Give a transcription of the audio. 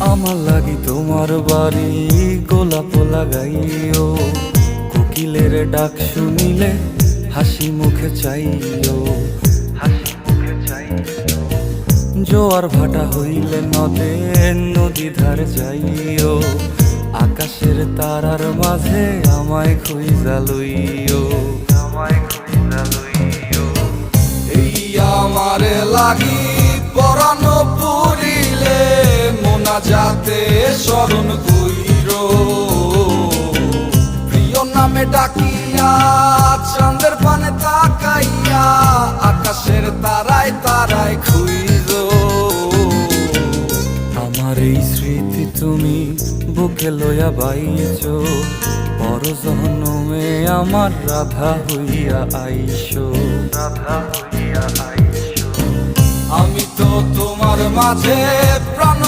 আমার লাগি তোমার বাড়ি গোলাপ লাগাইও, কোকিলের ডাক শুনিলে হাসি মুখে চাইও, হাসি মুখে চাইও। জোয়ার ভাটা হইলে নদে নদী ধার যাইও, আকাশের তারার মাঝে আমায় খুঁজা লইও, আমায় খুঁজা লইও। এই আমারে লাগি পরানো পুরিলে মোনাজাতে স্মরণ কইরো, প্রিয় নামে ডাকিয়া চাঁদের পানে তাকাইয়া আকাশের তারায় তারায় খুইরো। আমার এই স্মৃতি তুমি বুকে লইয়া বাইছো, পর জনমে আমার রাধা হইয়া আইসো, রাধা হইয়া আইসো। আমি তো তোমার মাঝে প্রাণ